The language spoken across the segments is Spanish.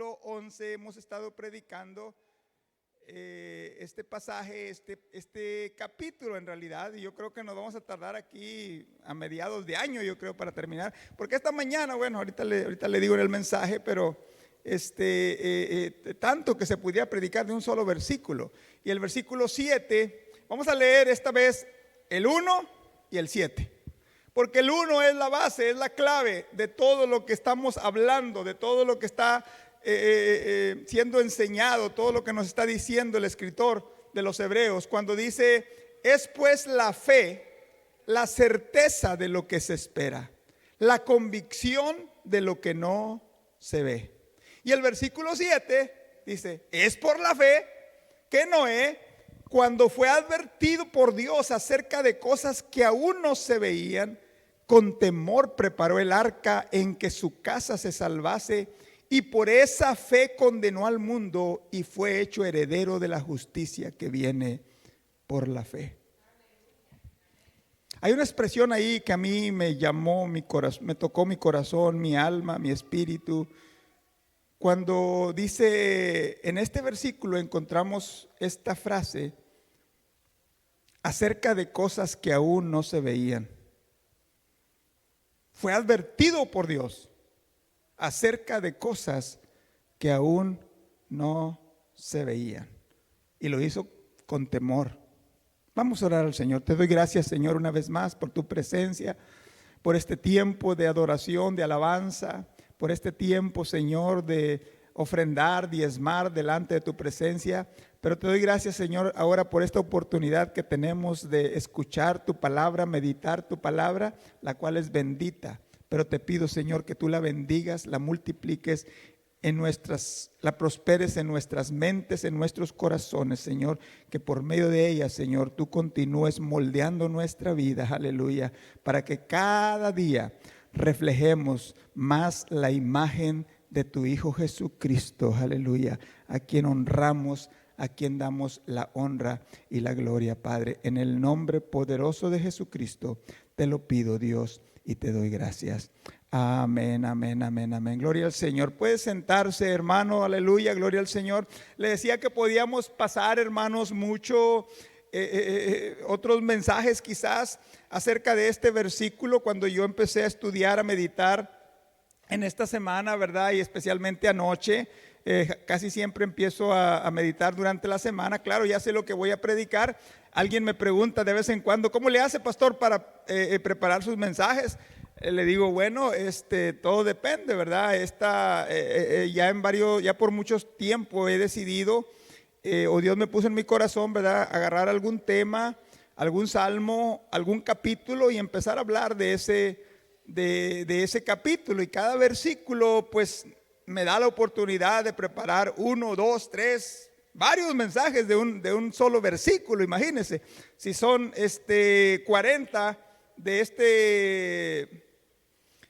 versículo 11 hemos estado predicando este pasaje, este capítulo en realidad, y yo creo que nos vamos a tardar aquí a mediados de año, yo creo, para terminar, porque esta mañana, bueno, ahorita le digo en el mensaje, pero tanto que se pudiera predicar de un solo versículo. Y el versículo 7, vamos a leer esta vez el 1 y el 7. Porque el 1 es la base, es la clave de todo lo que estamos hablando, de todo lo que está siendo enseñado, todo lo que nos está diciendo el escritor de los Hebreos, cuando dice: es pues la fe, la certeza de lo que se espera, la convicción de lo que no se ve. Y el versículo 7 dice: es por la fe que Noé, cuando fue advertido por Dios acerca de cosas que aún no se veían, con temor preparó el arca en que su casa se salvase, y por esa fe condenó al mundo y fue hecho heredero de la justicia que viene por la fe. Hay una expresión ahí que a mí me llamó mi corazón, me tocó mi corazón, mi alma, mi espíritu. Cuando dice, en este versículo encontramos esta frase acerca de cosas que aún no se veían. Fue advertido por Dios acerca de cosas que aún no se veían, y lo hizo con temor. Vamos a orar al Señor. Te doy gracias, Señor, una vez más por tu presencia, por este tiempo de adoración, de alabanza, por este tiempo, Señor, de ofrendar, diezmar delante de tu presencia. Pero te doy gracias, Señor, ahora por esta oportunidad que tenemos de escuchar tu palabra, meditar tu palabra, la cual es bendita. Pero te pido, Señor, que tú la bendigas, la multipliques la prosperes en nuestras mentes, en nuestros corazones, Señor, que por medio de ella, Señor, tú continúes moldeando nuestra vida, aleluya, para que cada día reflejemos más la imagen de tu Hijo Jesucristo, aleluya, a quien honramos, a quien damos la honra y la gloria, Padre. En el nombre poderoso de Jesucristo te lo pido, Dios, y te doy gracias. Amén, amén, amén, amén. Gloria al Señor. Puede sentarse, hermano, aleluya, gloria al Señor. Le decía que podíamos pasar, hermanos, otros mensajes quizás acerca de este versículo cuando yo empecé a estudiar, a meditar en esta semana, ¿verdad? Y especialmente anoche. Casi siempre empiezo a meditar durante la semana. Claro, ya sé lo que voy a predicar. Alguien me pregunta de vez en cuando: ¿cómo le hace, pastor, para preparar sus mensajes? Le digo, bueno, todo depende, ¿verdad? Ya por muchos tiempo he decidido, o Dios me puso en mi corazón, ¿verdad?, agarrar algún tema, algún salmo, algún capítulo y empezar a hablar de ese capítulo. Y cada versículo, pues, me da la oportunidad de preparar 1, 2, 3, varios mensajes de un solo versículo. Imagínense, si son 40 de este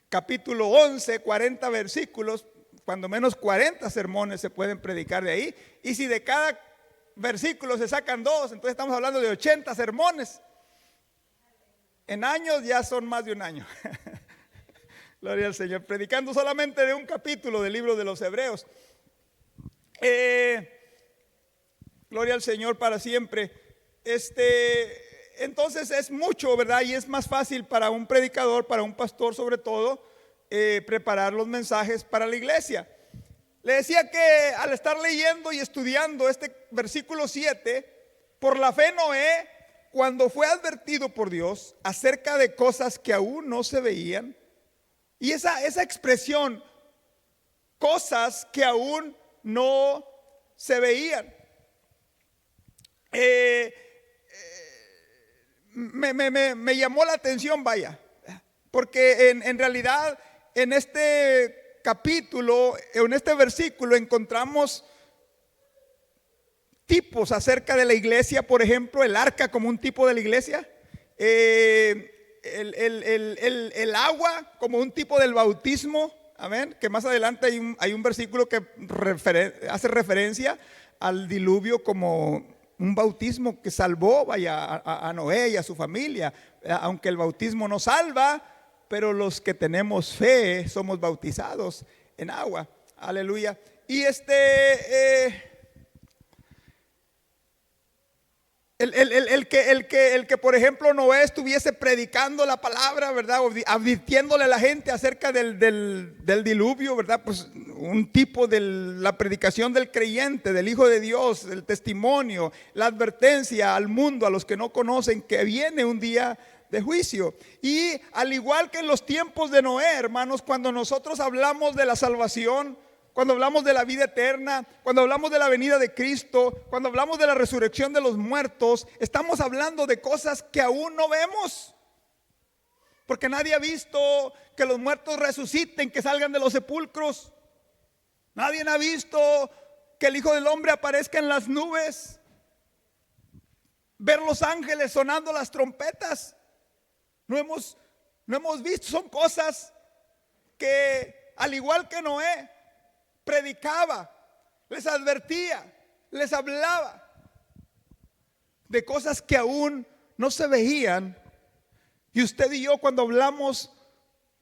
capítulo 11, 40 versículos, cuando menos 40 sermones se pueden predicar de ahí. Y si de cada versículo se sacan 2, entonces estamos hablando de 80 sermones. En años ya son más de un año. Gloria al Señor, predicando solamente de un capítulo del libro de los Hebreos. Gloria al Señor para siempre. Entonces es mucho, ¿verdad? Y es más fácil para un predicador, para un pastor sobre todo, preparar los mensajes para la iglesia. Le decía que al estar leyendo y estudiando este versículo 7, por la fe Noé, cuando fue advertido por Dios acerca de cosas que aún no se veían, y esa expresión, cosas que aún no se veían, me llamó la atención, vaya, porque en realidad en este capítulo, en este versículo encontramos tipos acerca de la iglesia. Por ejemplo, el arca como un tipo de la iglesia, el agua como un tipo del bautismo, amén, que más adelante hay un versículo que hace referencia al diluvio como un bautismo que salvó, vaya, a Noé y a su familia. Aunque el bautismo no salva, pero los que tenemos fe somos bautizados en agua, aleluya. Y el que por ejemplo Noé estuviese predicando la palabra, ¿verdad? Advirtiéndole a la gente acerca del diluvio, ¿verdad? Pues un tipo de la predicación del creyente, del Hijo de Dios, el testimonio, la advertencia al mundo, a los que no conocen, que viene un día de juicio. Y al igual que en los tiempos de Noé, hermanos, cuando nosotros hablamos de la salvación, cuando hablamos de la vida eterna, cuando hablamos de la venida de Cristo, cuando hablamos de la resurrección de los muertos, estamos hablando de cosas que aún no vemos. Porque nadie ha visto que los muertos resuciten, que salgan de los sepulcros. Nadie ha visto que el Hijo del Hombre aparezca en las nubes. Ver los ángeles sonando las trompetas. No hemos visto, son cosas que al igual que Noé, predicaba, les advertía, les hablaba de cosas que aún no se veían. Y usted y yo, cuando hablamos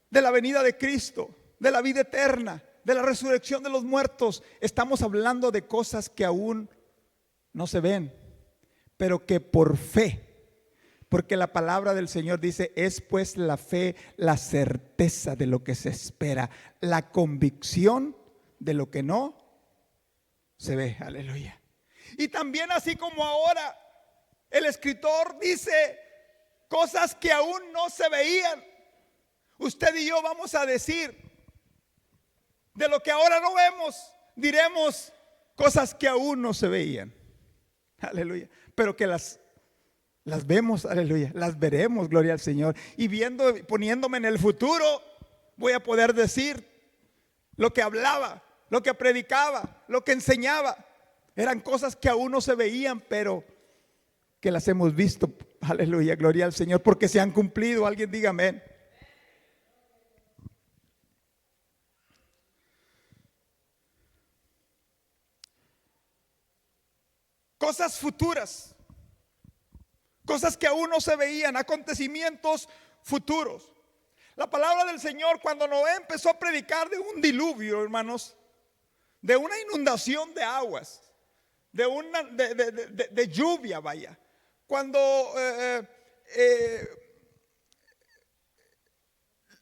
de la venida de Cristo, de la vida eterna, de la resurrección de los muertos, estamos hablando de cosas que aún no se ven, pero que por fe, porque la palabra del Señor dice, es pues la fe, la certeza de lo que se espera, la convicción de lo que no se ve. Aleluya. Y también así como ahora el escritor dice cosas que aún no se veían, usted y yo vamos a decir de lo que ahora no vemos, diremos cosas que aún no se veían. Aleluya. Pero que las vemos, aleluya, las veremos, gloria al Señor. Y poniéndome en el futuro, voy a poder decir lo que hablaba, lo que predicaba, lo que enseñaba. Eran cosas que aún no se veían, pero que las hemos visto. Aleluya, gloria al Señor, porque se han cumplido. Alguien diga amén. Cosas futuras, cosas que aún no se veían, acontecimientos futuros. La palabra del Señor, cuando Noé empezó a predicar de un diluvio, hermanos, de una inundación de aguas, de lluvia, vaya. Cuando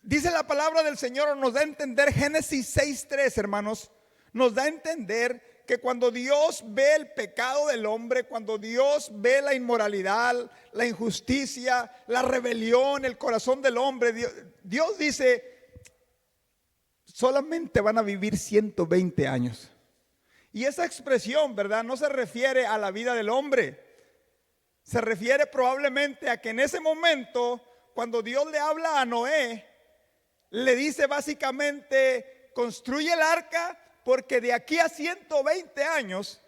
dice la palabra del Señor, nos da a entender, Génesis 6:3, hermanos, nos da a entender que cuando Dios ve el pecado del hombre, cuando Dios ve la inmoralidad, la injusticia, la rebelión, el corazón del hombre, Dios dice, solamente van a vivir 120 años. Y esa expresión, ¿verdad?, no se refiere a la vida del hombre. Se refiere probablemente a que en ese momento, cuando Dios le habla a Noé, le dice básicamente, construye el arca, porque de aquí a 120 años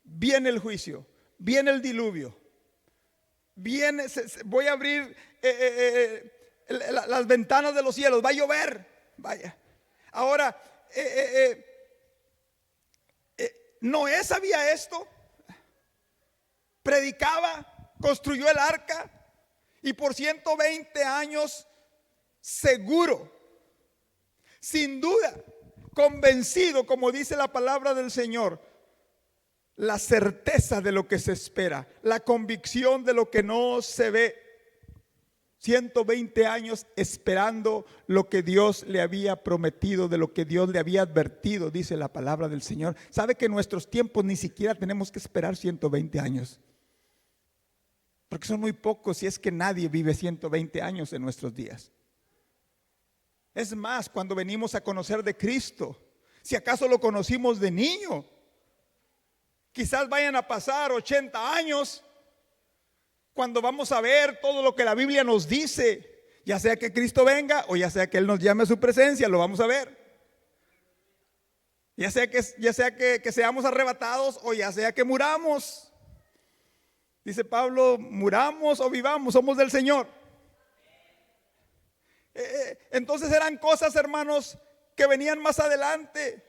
viene el juicio, viene el diluvio, voy a abrir las ventanas de los cielos, va a llover, vaya. Ahora, Noé sabía esto, predicaba, construyó el arca y por 120 años seguro, sin duda, convencido, como dice la palabra del Señor, la certeza de lo que se espera, la convicción de lo que no se ve. 120 años esperando lo que Dios le había prometido, de lo que Dios le había advertido, dice la palabra del Señor. ¿Sabe que en nuestros tiempos ni siquiera tenemos que esperar 120 años? Porque son muy pocos, si es que nadie vive 120 años en nuestros días. Es más, cuando venimos a conocer de Cristo, si acaso lo conocimos de niño, quizás vayan a pasar 80 años cuando vamos a ver todo lo que la Biblia nos dice, ya sea que Cristo venga o ya sea que Él nos llame a su presencia, lo vamos a ver. Ya sea que seamos arrebatados o ya sea que muramos. Dice Pablo, muramos o vivamos, somos del Señor. Entonces eran cosas, hermanos, que venían más adelante.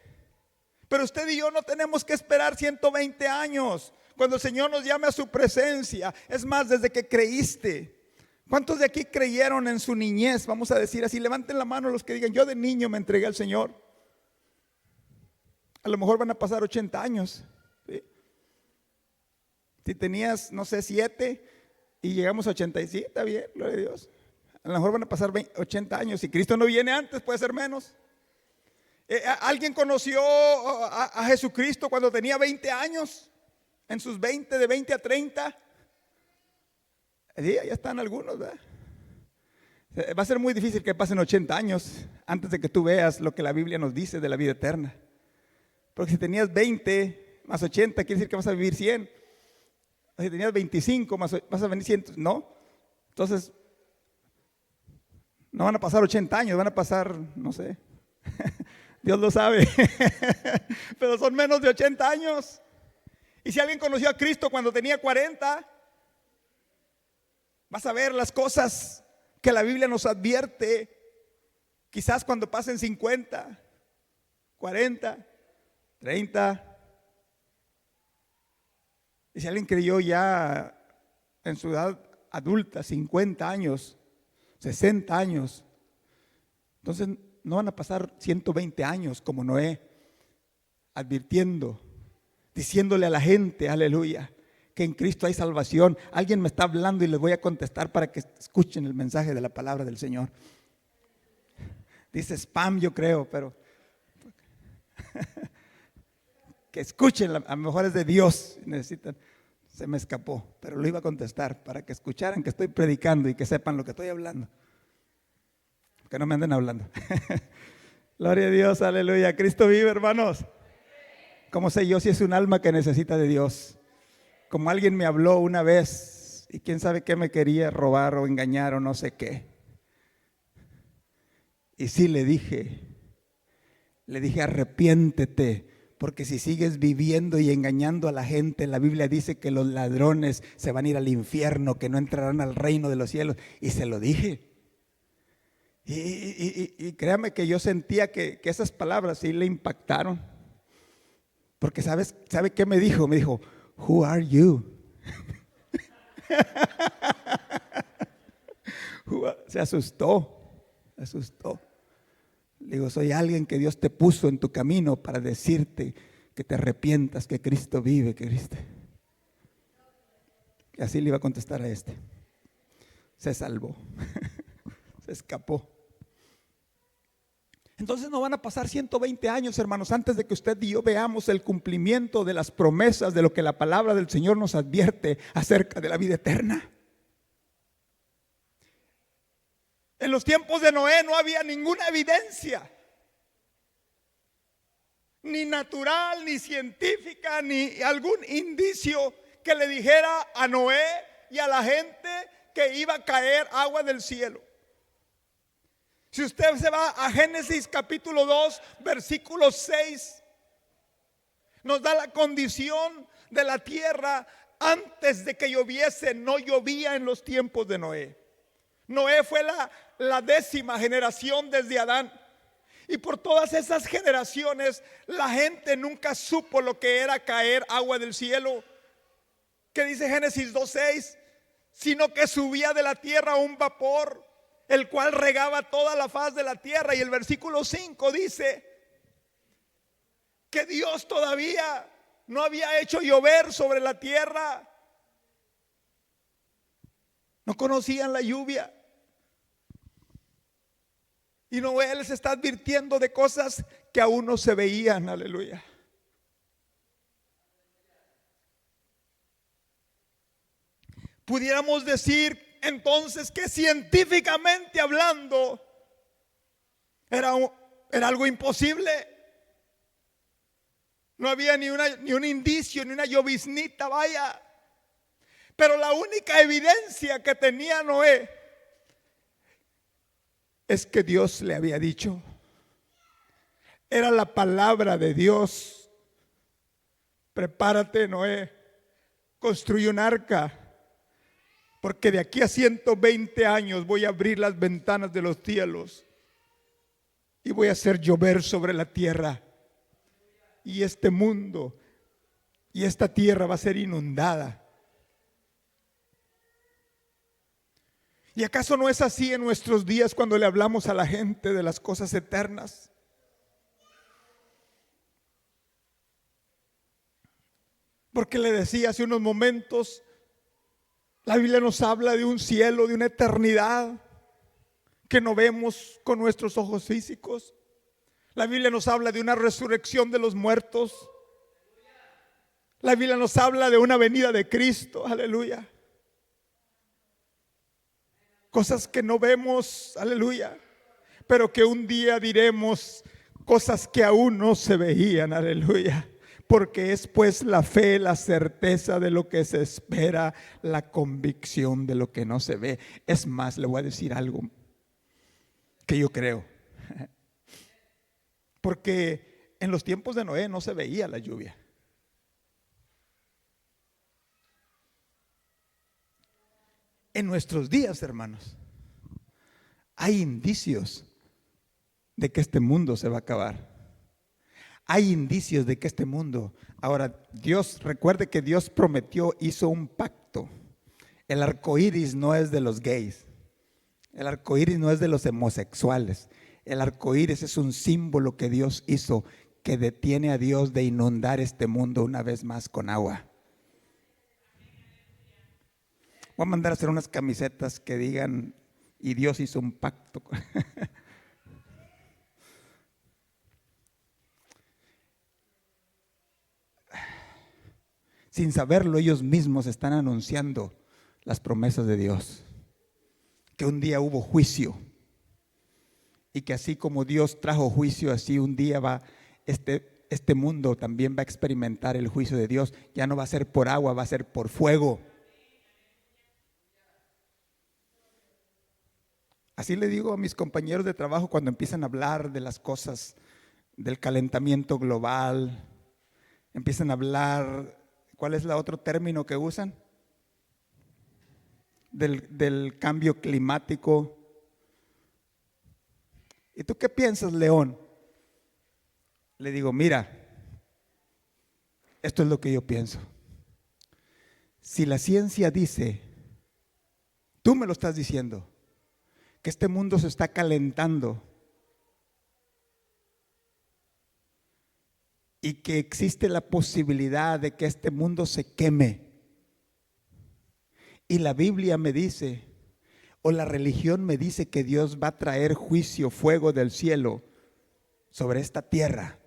Pero usted y yo no tenemos que esperar 120 años cuando el Señor nos llame a su presencia. Es más, desde que creíste. ¿Cuántos de aquí creyeron en su niñez? Vamos a decir así, levanten la mano los que digan, yo de niño me entregué al Señor. A lo mejor van a pasar 80 años. ¿Sí? Si tenías, no sé, 7 y llegamos a 87, está bien, gloria a Dios. A lo mejor van a pasar 80 años. Si Cristo no viene antes, puede ser menos. ¿Alguien conoció a Jesucristo cuando tenía 20 años? En sus 20, de 20 a 30. Sí, ya están algunos, ¿verdad? Va a ser muy difícil que pasen 80 años antes de que tú veas lo que la Biblia nos dice de la vida eterna. Porque si tenías 20 más 80, quiere decir que vas a vivir 100. Si tenías 25 más vas a venir 100, ¿no? Entonces, no van a pasar 80 años, van a pasar, no sé, Dios lo sabe, pero son menos de 80 años. Y si alguien conoció a Cristo cuando tenía 40, vas a ver las cosas que la Biblia nos advierte, quizás cuando pasen 50, 40, 30. Y si alguien creyó ya en su edad adulta, 50 años, 60 años, entonces no van a pasar 120 años como Noé, advirtiendo, diciéndole a la gente, aleluya, que en Cristo hay salvación. Alguien me está hablando y les voy a contestar para que escuchen el mensaje de la palabra del Señor. Dice spam, yo creo, pero que escuchen, a lo mejor es de Dios, necesitan. Se me escapó, pero lo iba a contestar para que escucharan que estoy predicando y que sepan lo que estoy hablando. Que no me anden hablando. Gloria a Dios, aleluya. Cristo vive, hermanos. ¿Cómo sé yo si es un alma que necesita de Dios? Como alguien me habló una vez y quién sabe qué me quería robar o engañar o no sé qué. Y sí le dije arrepiéntete, porque si sigues viviendo y engañando a la gente, la Biblia dice que los ladrones se van a ir al infierno, que no entrarán al reino de los cielos. Y se lo dije. Y créame que yo sentía que esas palabras sí le impactaron. Porque ¿sabe qué me dijo? Me dijo, who are you? Se asustó. Le digo, soy alguien que Dios te puso en tu camino para decirte que te arrepientas, que Cristo vive, que Cristo. Y así le iba a contestar a este. Se salvó. Se escapó. Entonces no van a pasar 120 años, hermanos, antes de que usted y yo veamos el cumplimiento de las promesas de lo que la palabra del Señor nos advierte acerca de la vida eterna. En los tiempos de Noé no había ninguna evidencia, ni natural, ni científica, ni algún indicio que le dijera a Noé y a la gente que iba a caer agua del cielo. Si usted se va a Génesis capítulo 2, versículo 6, nos da la condición de la tierra antes de que lloviese. No llovía en los tiempos de Noé. Noé fue la 10ª generación desde Adán. Y por todas esas generaciones la gente nunca supo lo que era caer agua del cielo. ¿Qué dice Génesis 2:6? Sino que subía de la tierra un vapor, el cual regaba toda la faz de la tierra. Y el versículo 5 dice que Dios todavía no había hecho llover sobre la tierra. No conocían la lluvia. Y Noé les está advirtiendo de cosas que aún no se veían, aleluya. Pudiéramos decir entonces que científicamente hablando era algo imposible. No había ni un indicio, ni una lloviznita, vaya. Pero la única evidencia que tenía Noé es que Dios le había dicho. Era la palabra de Dios. Prepárate, Noé, construye un arca, porque de aquí a 120 años voy a abrir las ventanas de los cielos y voy a hacer llover sobre la tierra. Y este mundo y esta tierra va a ser inundada. ¿Y acaso no es así en nuestros días cuando le hablamos a la gente de las cosas eternas? Porque le decía hace unos momentos, la Biblia nos habla de un cielo, de una eternidad que no vemos con nuestros ojos físicos. La Biblia nos habla de una resurrección de los muertos. La Biblia nos habla de una venida de Cristo, aleluya. Cosas que no vemos, aleluya, pero que un día diremos, cosas que aún no se veían, aleluya. Porque es pues la fe, la certeza de lo que se espera, la convicción de lo que no se ve. Es más, le voy a decir algo que yo creo. Porque en los tiempos de Noé no se veía la lluvia. En nuestros días, hermanos, hay indicios de que este mundo se va a acabar. Hay indicios de que este mundo, ahora Dios, recuerde que Dios prometió, hizo un pacto. El arco iris no es de los gays, el arco iris no es de los homosexuales. El arco iris es un símbolo que Dios hizo que detiene a Dios de inundar este mundo una vez más con agua. Voy a mandar a hacer unas camisetas que digan, y Dios hizo un pacto. Sin saberlo, ellos mismos están anunciando las promesas de Dios. Que un día hubo juicio. Y que así como Dios trajo juicio, así un día va este mundo también va a experimentar el juicio de Dios. Ya no va a ser por agua, va a ser por fuego. Así le digo a mis compañeros de trabajo cuando empiezan a hablar de las cosas del calentamiento global, empiezan a hablar, ¿cuál es el otro término que usan? Del cambio climático. ¿Y tú qué piensas, León? Le digo, mira, esto es lo que yo pienso. Si la ciencia dice, tú me lo estás diciendo, que este mundo se está calentando y que existe la posibilidad de que este mundo se queme, y la Biblia me dice, o la religión me dice que Dios va a traer juicio, fuego del cielo sobre esta tierra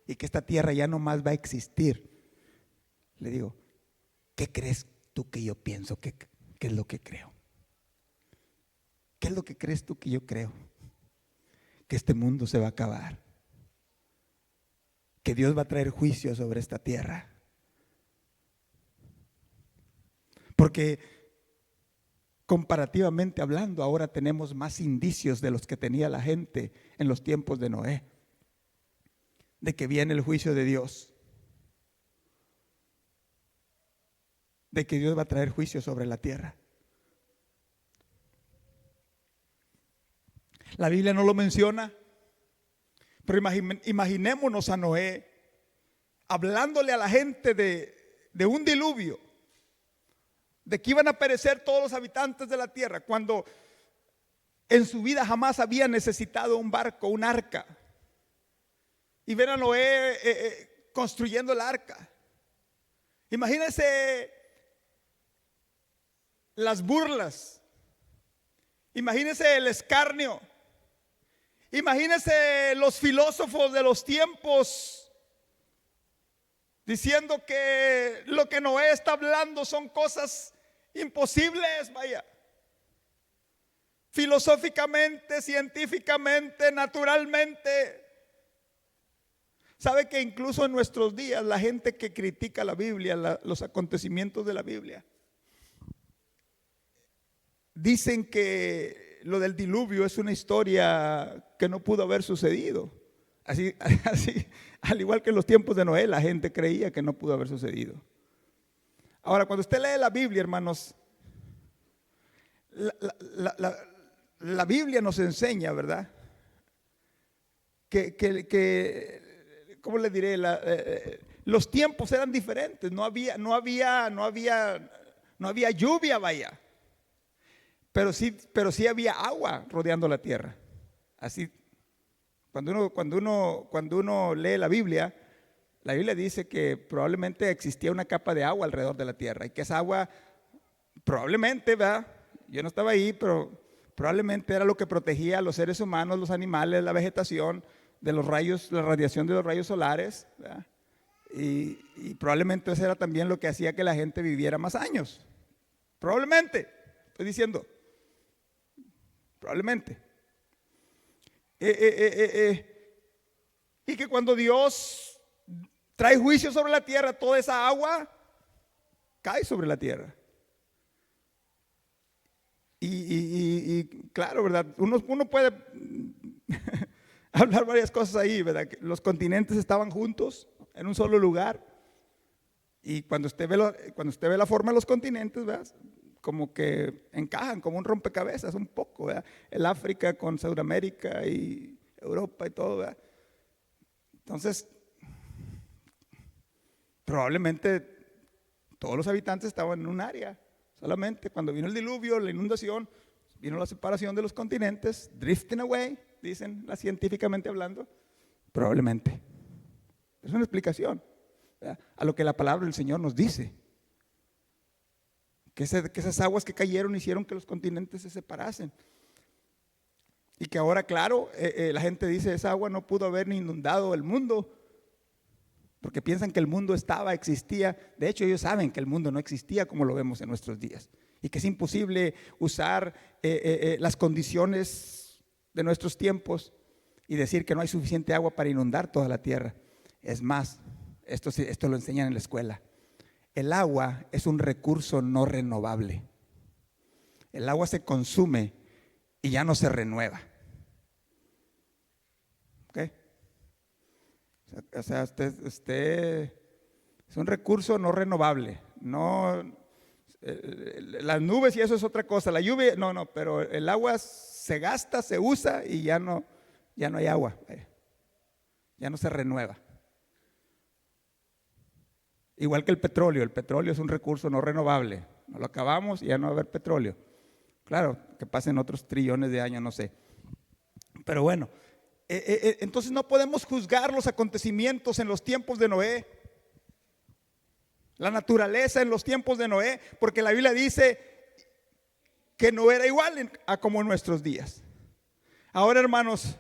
y que esta tierra ya no más va a existir, le digo, ¿qué crees tú que yo pienso? ¿Qué es lo que creo? ¿Qué es lo que crees tú que yo creo? Que este mundo se va a acabar, que Dios va a traer juicio sobre esta tierra. Porque comparativamente hablando, ahora tenemos más indicios de los que tenía la gente en los tiempos de Noé, de que viene el juicio de Dios, de que Dios va a traer juicio sobre la tierra. La Biblia no lo menciona, pero imaginémonos a Noé hablándole a la gente de un diluvio, de que iban a perecer todos los habitantes de la tierra, cuando en su vida jamás había necesitado un barco, un arca. Y ver a Noé construyendo el arca. Imagínense las burlas, imagínense el escarnio, imagínense los filósofos de los tiempos diciendo que lo que Noé está hablando son cosas imposibles, vaya. Filosóficamente, científicamente, naturalmente. ¿Sabe que incluso en nuestros días la gente que critica la Biblia, los acontecimientos de la Biblia, dicen que lo del diluvio es una historia que no pudo haber sucedido? Así, al igual que en los tiempos de Noé, la gente creía que no pudo haber sucedido. Ahora, cuando usted lee la Biblia, hermanos, la Biblia nos enseña, ¿verdad? Que ¿cómo le diré? Los tiempos eran diferentes, no había lluvia, vaya. Pero sí había agua rodeando la tierra. Así, cuando uno lee la Biblia, La Biblia dice que probablemente existía una capa de agua alrededor de la tierra y que esa agua probablemente, ¿verdad? Yo no estaba ahí, pero probablemente era lo que protegía a los seres humanos, los animales, la vegetación de los rayos, la radiación de los rayos solares, ¿verdad? Y probablemente eso era también lo que hacía que la gente viviera más años. Probablemente, estoy diciendo, probablemente. Y que cuando Dios trae juicio sobre la tierra, toda esa agua cae sobre la tierra. Y claro, ¿verdad? Uno puede hablar varias cosas ahí, ¿verdad? Que los continentes estaban juntos en un solo lugar. Y cuando usted ve la forma de los continentes, ¿verdad? Como que encajan como un rompecabezas un poco, ¿verdad? El África con Sudamérica y Europa y todo, ¿verdad? Entonces, probablemente todos los habitantes estaban en un área. Solamente cuando vino el diluvio, la inundación, vino la separación de los continentes, drifting away, dicen científicamente hablando, probablemente. Es una explicación, ¿verdad? A lo que la palabra del Señor nos dice. Que esas aguas que cayeron hicieron que los continentes se separasen. Y que ahora, claro, la gente dice, esa agua no pudo haber ni inundado el mundo, porque piensan que el mundo existía. De hecho, ellos saben que el mundo no existía como lo vemos en nuestros días. Y que es imposible usar las condiciones de nuestros tiempos y decir que no hay suficiente agua para inundar toda la tierra. Es más, esto lo enseñan en la escuela. El agua es un recurso no renovable. El agua se consume y ya no se renueva. ¿Ok? O sea, usted es un recurso no renovable. No, las nubes y eso es otra cosa. La lluvia, no, pero el agua se gasta, se usa y ya no hay agua. Ya no se renueva. Igual que el petróleo es un recurso no renovable. No lo acabamos y ya no va a haber petróleo. Claro, que pasen otros trillones de años, no sé. Pero bueno, entonces no podemos juzgar los acontecimientos en los tiempos de Noé, la naturaleza en los tiempos de Noé, porque la Biblia dice que no era igual a como en nuestros días. Ahora, hermanos,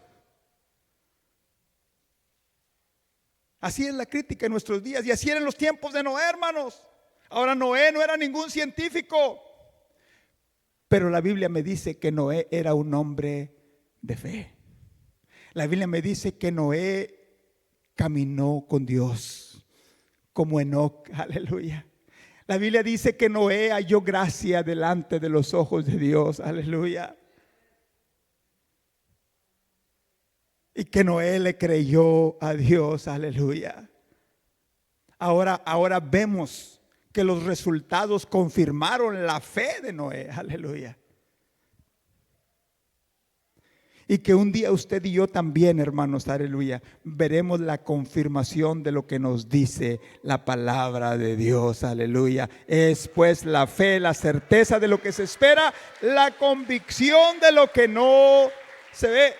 así es la crítica en nuestros días y así eran los tiempos de Noé, hermanos. Ahora, Noé no era ningún científico, pero la Biblia me dice que Noé era un hombre de fe. La Biblia me dice que Noé caminó con Dios como Enoc, aleluya. La Biblia dice que Noé halló gracia delante de los ojos de Dios, aleluya. Y que Noé le creyó a Dios, aleluya. Ahora vemos que los resultados confirmaron la fe de Noé, aleluya. Y que un día usted y yo también, hermanos, aleluya, veremos la confirmación de lo que nos dice la palabra de Dios, aleluya. Es pues la fe, la certeza de lo que se espera, la convicción de lo que no se ve.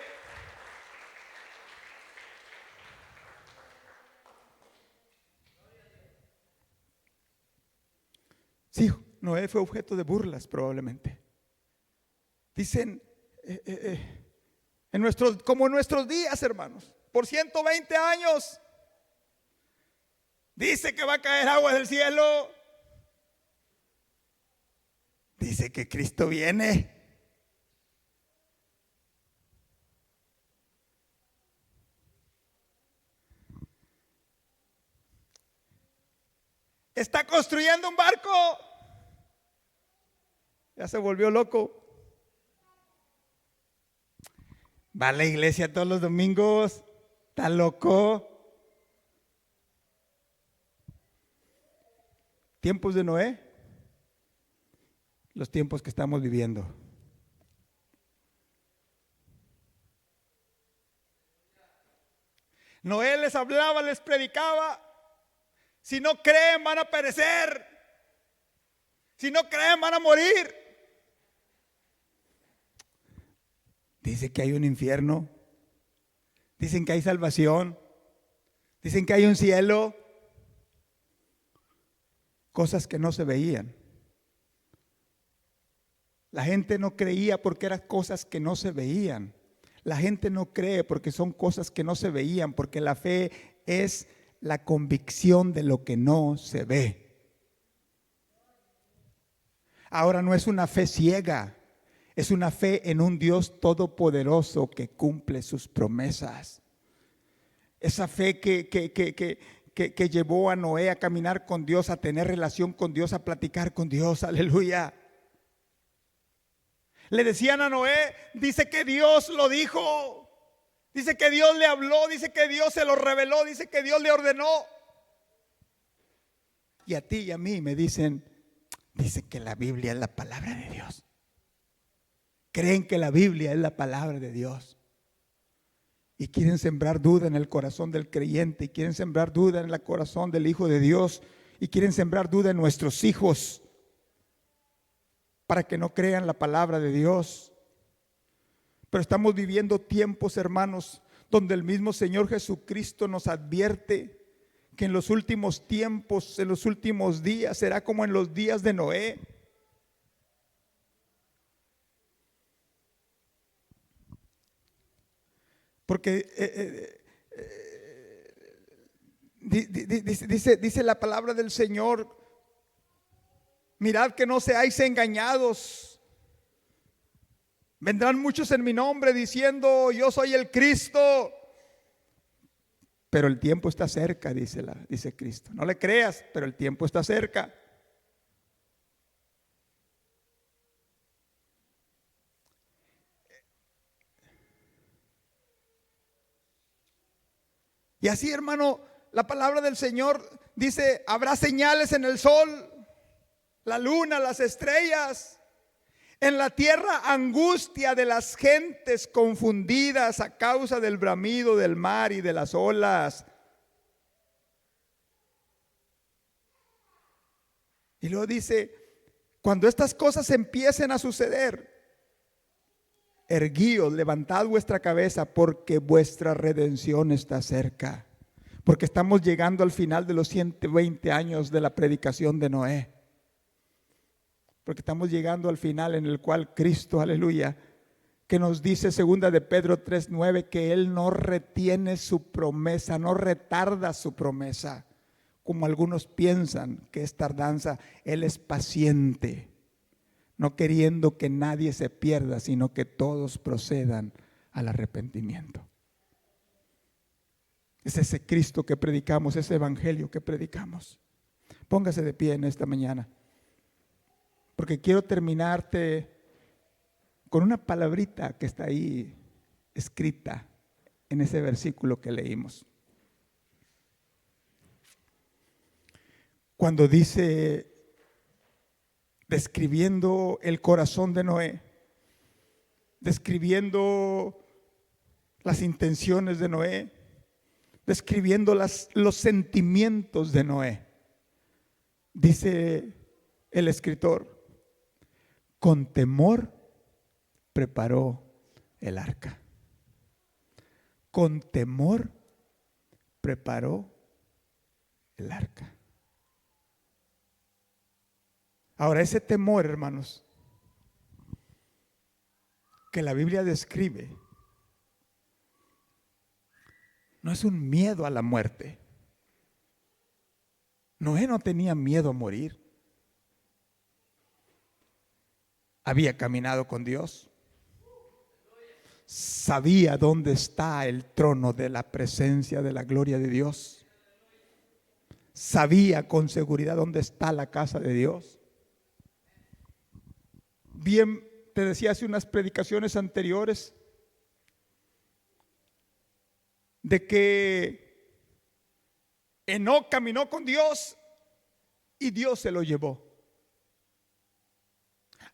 Sí, Noé fue objeto de burlas probablemente. Dicen, como en nuestros días, hermanos, por 120 años, dice que va a caer agua del cielo. Dice que Cristo viene. Está construyendo un barco. Ya se volvió loco. Va a la iglesia todos los domingos. Está loco. Tiempos de Noé. Los tiempos que estamos viviendo. Noé les hablaba, les predicaba. Si no creen van a perecer. Si no creen van a morir. Dice que hay un infierno. Dicen que hay salvación. Dicen que hay un cielo, cosas que no se veían. La gente no creía porque eran cosas que no se veían. La gente no cree porque son cosas que no se veían, porque la fe es la convicción de lo que no se ve. Ahora no es una fe ciega, es una fe en un Dios todopoderoso que cumple sus promesas. Esa fe que llevó a Noé a caminar con Dios, a tener relación con Dios, a platicar con Dios. Aleluya. Le decían a Noé, dice que Dios lo dijo, dice que Dios le habló, dice que Dios se lo reveló, dice que Dios le ordenó. Y a ti y a mí me dicen, dice que la Biblia es la palabra de Dios. Creen que la Biblia es la palabra de Dios. Y quieren sembrar duda en el corazón del creyente, y quieren sembrar duda en el corazón del Hijo de Dios, y quieren sembrar duda en nuestros hijos, para que no crean la palabra de Dios. Pero estamos viviendo tiempos, hermanos, donde el mismo Señor Jesucristo nos advierte que en los últimos tiempos, en los últimos días, será como en los días de Noé. Porque dice la palabra del Señor: mirad que no seáis engañados. Vendrán muchos en mi nombre diciendo, yo soy el Cristo. Pero el tiempo está cerca, dice Cristo. No le creas, pero el tiempo está cerca. Y así, hermano, la palabra del Señor dice, habrá señales en el sol, la luna, las estrellas. En la tierra, angustia de las gentes confundidas a causa del bramido del mar y de las olas. Y luego dice, cuando estas cosas empiecen a suceder, erguíos, levantad vuestra cabeza, porque vuestra redención está cerca. Porque estamos llegando al final de los 120 años de la predicación de Noé. Porque estamos llegando al final en el cual Cristo, aleluya, que nos dice segunda de Pedro 3:9, que Él no retiene su promesa, no retarda su promesa, como algunos piensan que es tardanza. Él es paciente, no queriendo que nadie se pierda, sino que todos procedan al arrepentimiento. Es ese Cristo que predicamos, ese evangelio que predicamos. Póngase de pie en esta mañana, porque quiero terminarte con una palabrita que está ahí escrita en ese versículo que leímos. Cuando dice, describiendo el corazón de Noé, describiendo las intenciones de Noé, describiendo los sentimientos de Noé, dice el escritor, con temor preparó el arca. Con temor preparó el arca. Ahora, ese temor, hermanos, que la Biblia describe, no es un miedo a la muerte. Noé no tenía miedo a morir. Había caminado con Dios. Sabía dónde está el trono de la presencia de la gloria de Dios. Sabía con seguridad dónde está la casa de Dios. Bien, te decía hace unas predicaciones anteriores de que Enoc caminó con Dios y Dios se lo llevó.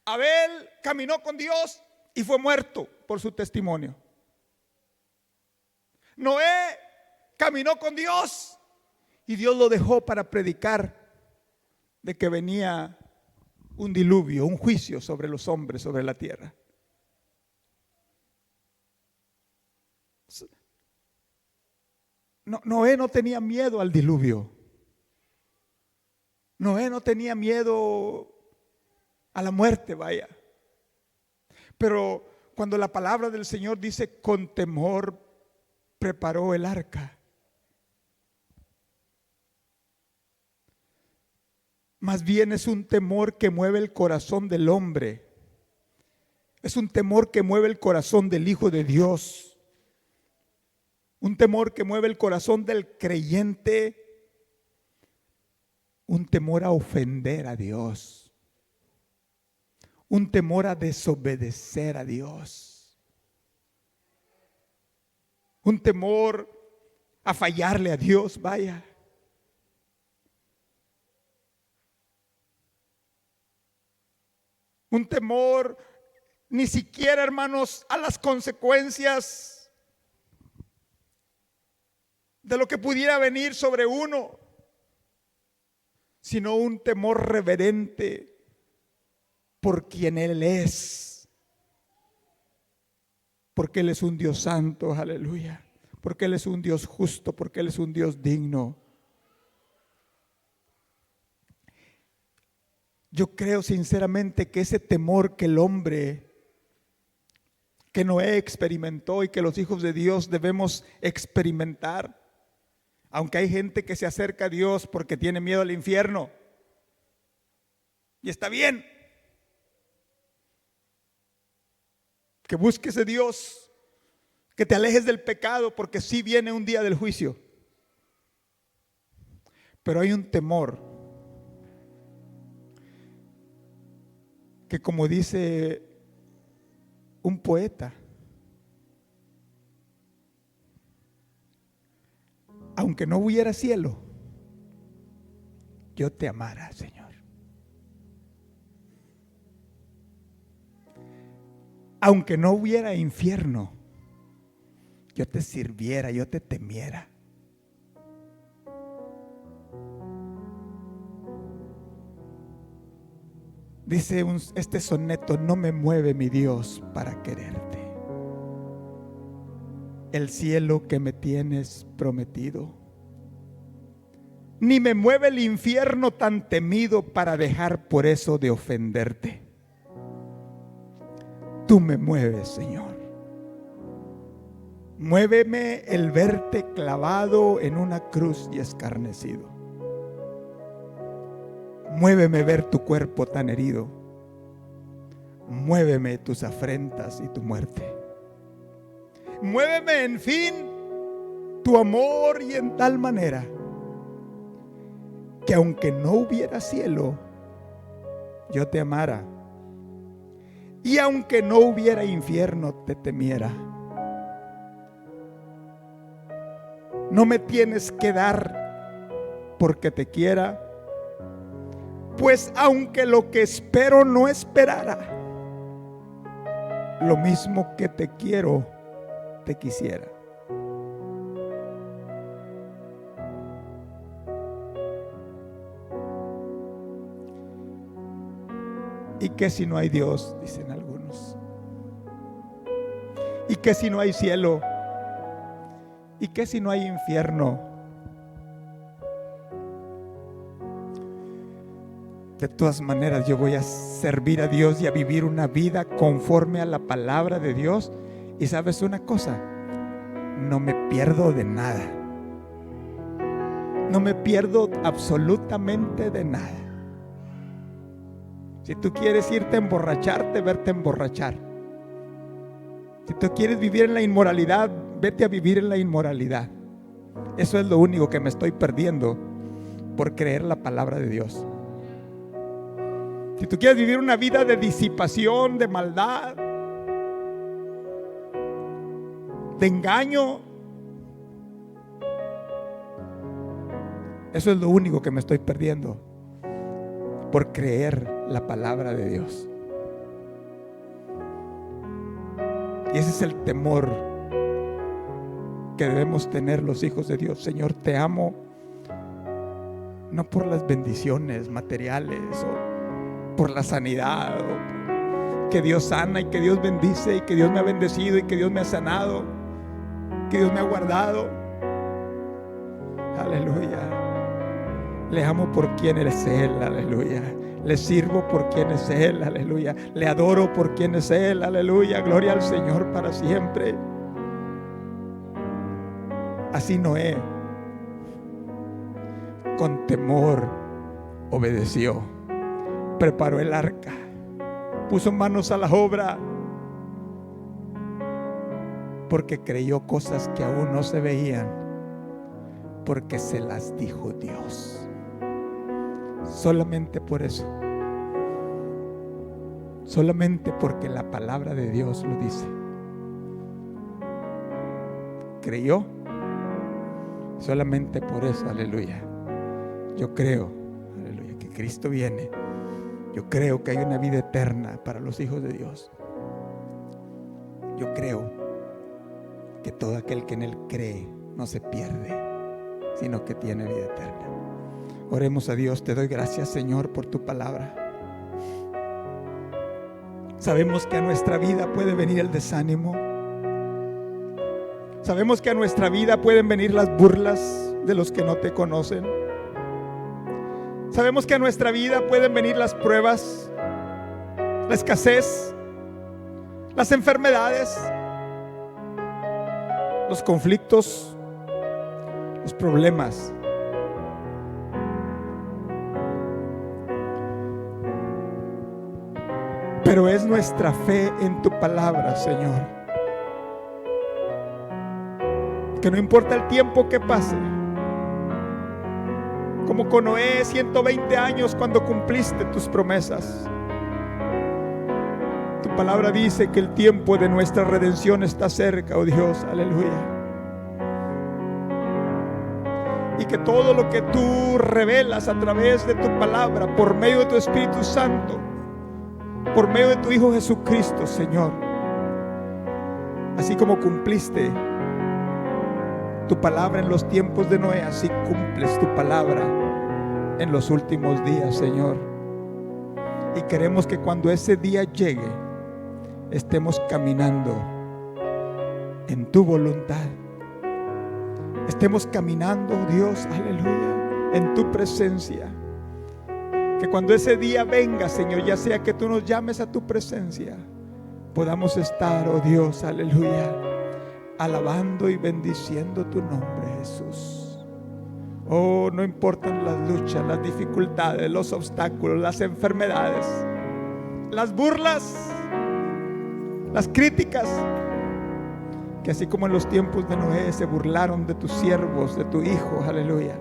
Abel caminó con Dios y fue muerto por su testimonio. Noé caminó con Dios y Dios lo dejó para predicar de que venía un diluvio, un juicio sobre los hombres, sobre la tierra. Noé no tenía miedo al diluvio. Noé no tenía miedo a la muerte, vaya. Pero cuando la palabra del Señor dice con temor preparó el arca, más bien es un temor que mueve el corazón del hombre. Es un temor que mueve el corazón del Hijo de Dios. Un temor que mueve el corazón del creyente. Un temor a ofender a Dios. Un temor a desobedecer a Dios. Un temor a fallarle a Dios, vaya. Un temor, ni siquiera, hermanos, a las consecuencias de lo que pudiera venir sobre uno, sino un temor reverente por quien Él es. Porque Él es un Dios santo, aleluya. Porque Él es un Dios justo, porque Él es un Dios digno. Yo creo sinceramente que ese temor que el hombre, que Noé experimentó y que los hijos de Dios debemos experimentar, aunque hay gente que se acerca a Dios porque tiene miedo al infierno, y está bien, que busques a Dios, que te alejes del pecado, porque sí viene un día del juicio. Pero hay un temor que, como dice un poeta, aunque no hubiera cielo, yo te amara, Señor. Aunque no hubiera infierno, yo te sirviera, yo te temiera. Dice este soneto: no me mueve mi Dios para quererte, el cielo que me tienes prometido, ni me mueve el infierno tan temido para dejar por eso de ofenderte. Tú me mueves, Señor. Muéveme el verte clavado en una cruz y escarnecido. Muéveme ver tu cuerpo tan herido. Muéveme tus afrentas y tu muerte. Muéveme, en fin, tu amor, y en tal manera que aunque no hubiera cielo, yo te amara, y aunque no hubiera infierno, te temiera. No me tienes que dar porque te quiera, pues aunque lo que espero no esperara, lo mismo que te quiero, te quisiera. ¿Y qué si no hay Dios?, dicen algunos. ¿Y qué si no hay cielo? ¿Y qué si no hay infierno? De todas maneras, yo voy a servir a Dios y a vivir una vida conforme a la palabra de Dios. Y sabes una cosa, no me pierdo de nada. No me pierdo absolutamente de nada. Si tú quieres irte a emborracharte, verte a emborrachar. Si tú quieres vivir en la inmoralidad, vete a vivir en la inmoralidad. Eso es lo único que me estoy perdiendo por creer la palabra de Dios. Si tú quieres vivir una vida de disipación, de maldad, de engaño, eso es lo único que me estoy perdiendo por creer la palabra de Dios. Y ese es el temor que debemos tener los hijos de Dios. Señor, te amo no por las bendiciones materiales o por la sanidad, o que Dios sana y que Dios bendice y que Dios me ha bendecido y que Dios me ha sanado, que Dios me ha guardado. aleluya. Le amo por quien es Él, aleluya. Le sirvo por quien es Él, aleluya. Le adoro por quien es Él, aleluya. Gloria al Señor para siempre. Así Noé, con temor, obedeció. Preparó el arca, puso manos a la obra, porque creyó cosas que aún no se veían, porque se las dijo Dios. Solamente por eso, solamente porque la palabra de Dios lo dice, creyó. Solamente por eso, aleluya, yo creo, aleluya, que Cristo viene. Yo creo que hay una vida eterna para los hijos de Dios. Yo creo que todo aquel que en Él cree no se pierde, sino que tiene vida eterna. Oremos a Dios. Te doy gracias, Señor, por tu palabra. Sabemos que a nuestra vida puede venir el desánimo. Sabemos que a nuestra vida pueden venir las burlas de los que no te conocen. Sabemos que a nuestra vida pueden venir las pruebas, la escasez, las enfermedades, los conflictos, los problemas. Pero es nuestra fe en tu palabra, Señor, que no importa el tiempo que pase, como con Noé, 120 años cuando cumpliste tus promesas. Tu palabra dice que el tiempo de nuestra redención está cerca, oh Dios, aleluya. Y que todo lo que tú revelas a través de tu palabra, por medio de tu Espíritu Santo, por medio de tu Hijo Jesucristo, Señor, así como cumpliste tu palabra en los tiempos de Noé, así cumples tu palabra en los últimos días, Señor. Y queremos que cuando ese día llegue, estemos caminando en tu voluntad. Estemos caminando, Dios, aleluya, en tu presencia. Que cuando ese día venga, Señor, ya sea que tú nos llames a tu presencia, podamos estar, oh Dios, aleluya, alabando y bendiciendo tu nombre, Jesús. Oh, no importan las luchas, las dificultades, los obstáculos, las enfermedades, las burlas, las críticas, que así como en los tiempos de Noé se burlaron de tus siervos, de tu hijo, aleluya,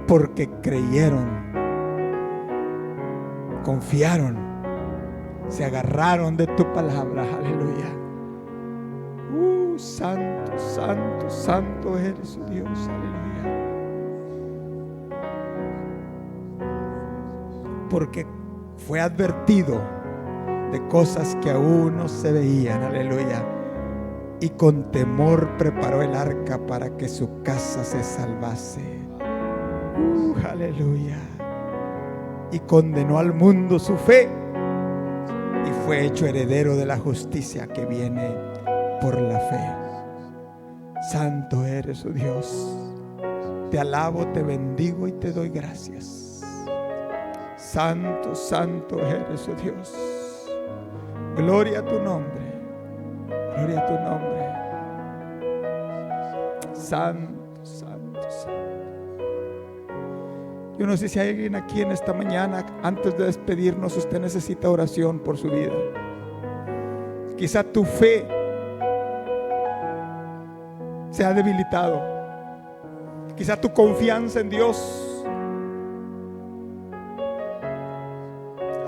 porque creyeron, confiaron, se agarraron de tu palabra, aleluya. Santo, santo, santo eres, oh Dios, aleluya. Porque fue advertido de cosas que aún no se veían, aleluya. Y con temor preparó el arca para que su casa se salvase. Aleluya. Y condenó al mundo su fe, y fue hecho heredero de la justicia que viene por la fe. Santo eres, oh Dios. Te alabo, te bendigo y te doy gracias. Santo, santo eres, oh Dios. Gloria a tu nombre. Gloria a tu nombre. Santo, santo, santo. Yo no sé si hay alguien aquí en esta mañana, antes de despedirnos, usted necesita oración por su vida. Quizá tu fe se ha debilitado. Quizá tu confianza en Dios,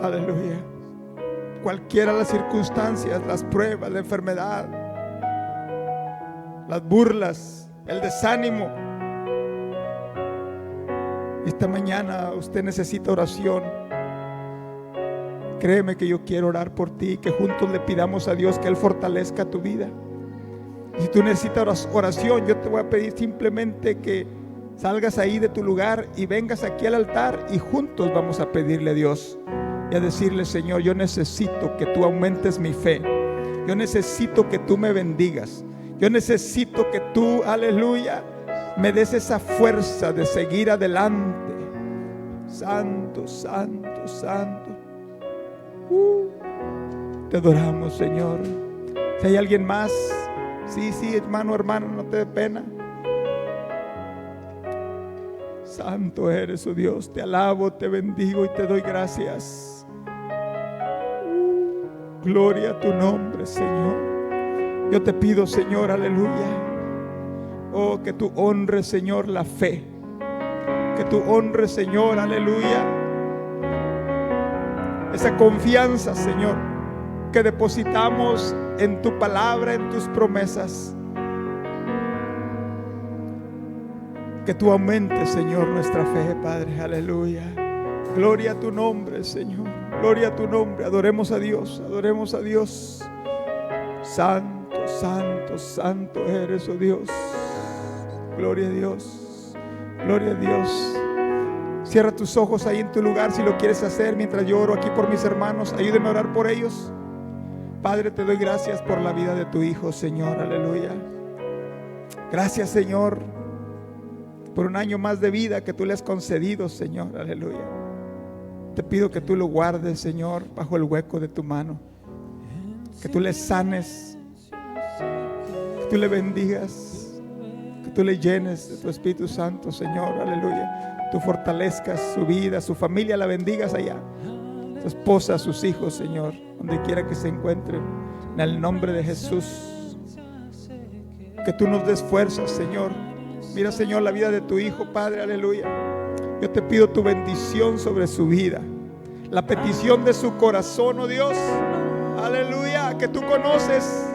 aleluya, cualquiera las circunstancias, las pruebas, la enfermedad, las burlas, el desánimo, esta mañana usted necesita oración. Créeme que yo quiero orar por ti, que juntos le pidamos a Dios que Él fortalezca tu vida. Y si tú necesitas oración, yo te voy a pedir simplemente que salgas ahí de tu lugar y vengas aquí al altar, y juntos vamos a pedirle a Dios y a decirle: Señor, yo necesito que tú aumentes mi fe. Yo necesito que tú me bendigas. Yo necesito que tú, aleluya, me des esa fuerza de seguir adelante. Santo, santo, santo. Te adoramos, Señor. Si hay alguien más, sí, hermano, hermano, no te dé pena. Santo eres, oh Dios. Te alabo, te bendigo y te doy gracias. Gloria a tu nombre, Señor. Yo te pido, Señor, aleluya, oh, que tú honres, Señor, la fe. Que tú honres, Señor, aleluya, esa confianza, Señor, que depositamos en tu palabra, en tus promesas. Que tú aumentes, Señor, nuestra fe, Padre, aleluya. Gloria a tu nombre, Señor. Gloria a tu nombre. Adoremos a Dios, adoremos a Dios. Santo, santo, santo eres, oh Dios. Gloria a Dios, gloria a Dios. Cierra tus ojos ahí en tu lugar si lo quieres hacer, mientras yo oro aquí por mis hermanos. Ayúdeme a orar por ellos. Padre, te doy gracias por la vida de tu Hijo, Señor, aleluya. Gracias, Señor, por un año más de vida que tú le has concedido, Señor, aleluya. Te pido que tú lo guardes, Señor, bajo el hueco de tu mano. Que tú le sanes, que tú le bendigas, que tú le llenes de tu Espíritu Santo, Señor, aleluya. Tú fortalezcas su vida, su familia, la bendigas allá, su esposa, sus hijos, Señor, donde quiera que se encuentren, en el nombre de Jesús. Que tú nos des fuerzas, Señor. Mira, Señor, la vida de tu Hijo, Padre, aleluya. Yo te pido tu bendición sobre su vida, la petición de su corazón, oh Dios, aleluya, que tú conoces